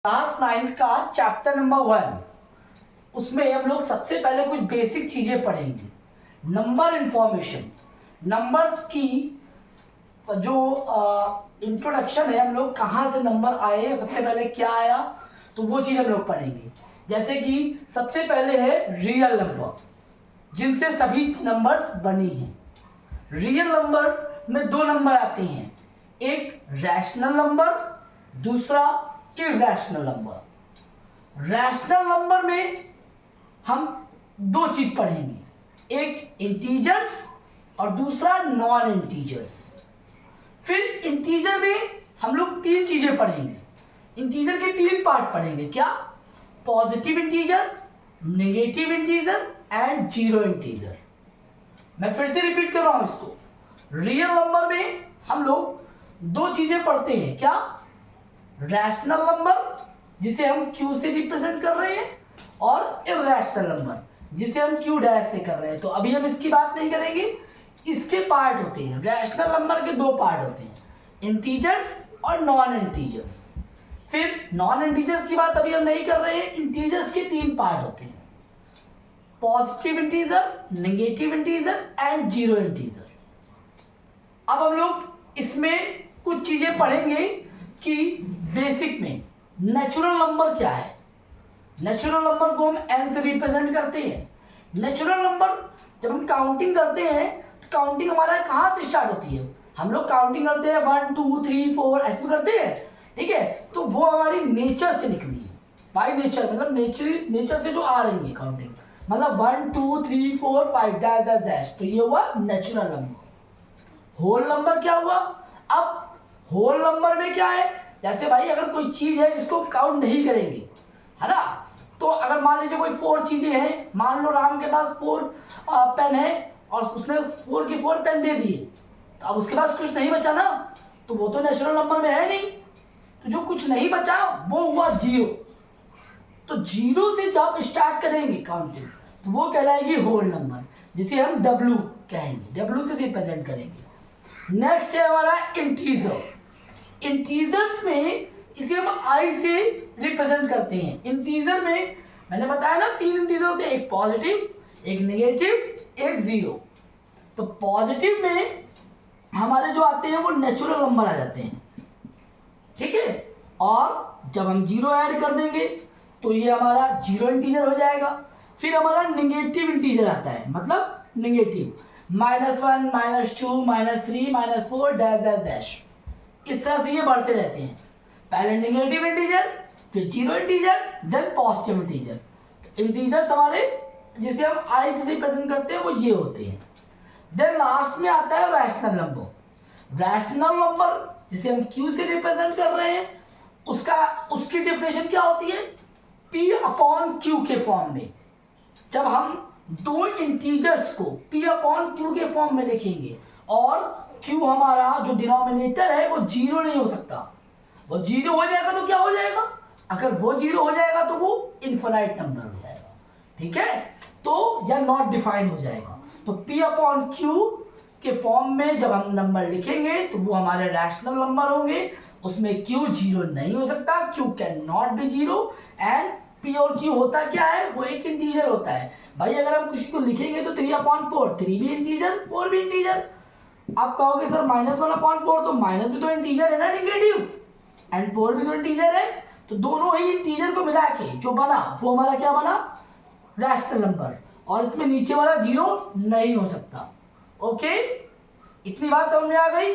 Class 9th का chapter number 1 उसमें हम लोग सबसे पहले कुछ बेसिक चीजें पढ़ेंगे। नंबर इंफॉर्मेशन, नंबर्स की जो इंट्रोडक्शन है, हम लोग कहाँ से नंबर आए, सबसे पहले क्या आया, तो वो चीज हम लोग पढ़ेंगे। जैसे कि सबसे पहले है रियल नंबर, जिनसे सभी नंबर्स बनी हैं। रियल नंबर में दो नंबर आते हैं, एक रैशनल नंबर, दूसरा इरैशनल नंबर। रैशनल नंबर में हम दो चीज पढ़ेंगे, एक इंटीजर्स और दूसरा नॉन इंटीजर्स। फिर इंटीजर में हम लोग तीन चीजें पढ़ेंगे। इंटीजर के तीन पार्ट पढ़ेंगे, क्या? Positive integer, negative integer and zero integer. मैं फिर से रिपीट कर रहा हूं इसको। रियल नंबर में हम लोग दो चीजें पढ़ते हैं, क्या? रैशनल नंबर, जिसे हम क्यू से रिप्रेजेंट कर रहे हैं, और इरैशनल नंबर, जिसे हम क्यू डैश से कर रहे हैं। तो अभी हम इसकी बात नहीं करेंगे, इसके पार्ट होते हैं। रैशनल नंबर के दो पार्ट होते हैं, इंटीजर्स और नॉन इंटीजर्स। फिर नॉन इंटीजर्स की बात अभी हम नहीं कर रहे हैं। इंटीजर्स के तीन पार्ट होते हैं, positive integer, negative integer and zero integer. अब हम लोग इसमें कुछ चीजें पढ़ेंगे कि बेसिक में नेचुरल नंबर क्या है। नेचुरल नंबर को हम n से रिप्रेजेंट करते हैं। नेचुरल नंबर जब हम काउंटिंग करते हैं तो काउंटिंग हमारा कहाँ से स्टार्ट होती है? हम लोग काउंटिंग करते हैं 1 2 3 4 ऐसे तो करते हैं, ठीक है? तो वो हमारी नेचर से निकली है, बाय नेचर, मतलब नेचर से जो आ रही है काउंटिंग, मतलब 1 2 3 4 5 डैश डैश डैश। तो ये हुआ नेचुरल नंबर। होल नंबर क्या हुआ? अब होल नंबर में क्या है? जैसे भाई अगर कोई चीज है जिसको काउंट नहीं करेंगे, है ना, तो अगर मान लीजिए कोई 4 चीजें हैं, मान लो राम के पास 4 पेन है और उसने 4 के 4 पेन दे दिए, तो अब उसके पास कुछ नहीं बचा ना, तो वो तो नेचुरल नंबर में है नहीं। तो जो कुछ नहीं बचा वो हुआ जीरो। तो जीरो से जब स्टार्ट करेंगे काउंटिंग तो वो कहलाएगी होल नंबर, जिसे हम डब्ल्यू कहेंगे, डब्ल्यू से रिप्रेजेंट करेंगे। नेक्स्ट है हमारा इंटीजर। इंटीजर्स में इसे हम आई से रिप्रेजेंट करते हैं। इंटीजर में मैंने बताया ना, तीन इंटीजर होते हैं, एक पॉजिटिव, एक नेगेटिव, एक जीरो। तो पॉजिटिव में हमारे जो आते हैं वो नेचुरल नंबर आ जाते हैं, ठीक है? और जब हम जीरो ऐड कर देंगे तो ये हमारा जीरो इंटीजर हो जाएगा। फिर हमारा नेगेटिव इंटीजर आता है, मतलब नेगेटिव, -1 -2 -3 -4 डैश डैश डैश। इस तरह से ये बढ़ते रहते हैं। पहले नेगेटिव इंटीजर, फिर zero integer, then positive integer. Integers हमारे जिसे हम आई से रिप्रेजेंट करते हैं वो ये होते हैं। देन लास्ट में आता है रैशनल नंबर। रैशनल नंबर जिसे हम क्यू से रिप्रेजेंट कर रहे हैं, उसकी डेफिनेशन क्या होती है? P अपॉन क्यू के फॉर्म में। जब हम दो इंटीजर्स को P अपॉन क्यू के फॉर्म में लिखेंगे और क्यू हमारा जो डिनोमिनेटर है वो जीरो नहीं हो सकता, वो जीरो हो जाएगा तो क्या हो जाएगा? अगर वो जीरो हो जाएगा तो वो इनफाइनाइट नंबर हो जाएगा, ठीक है? तो या नॉट डिफाइंड हो जाएगा। तो P अपॉन क्यू के फॉर्म में जब हम नंबर लिखेंगे तो वो हमारे रैशनल नंबर होंगे, उसमें Q जीरो नहीं हो सकता, Q can not be zero. And P और Q होता क्या है? वो एक इंटीजर होता है। भाई अगर हम किसी को लिखेंगे तो 3/4, 3 भी इंटीजर, 4 भी इंटीजर। आप कहोगे सर -1/4, तो माइनस भी तो इंटीजर है ना, नेगेटिव, एंड 4 भी तो इंटीजर है। तो दोनों ही इंटीजर को मिला के जो बना वो हमारा क्या बना? Rational number. और इसमें नीचे वाला जीरो नहीं हो सकता। ओके, इतनी बात समझ में आ गई?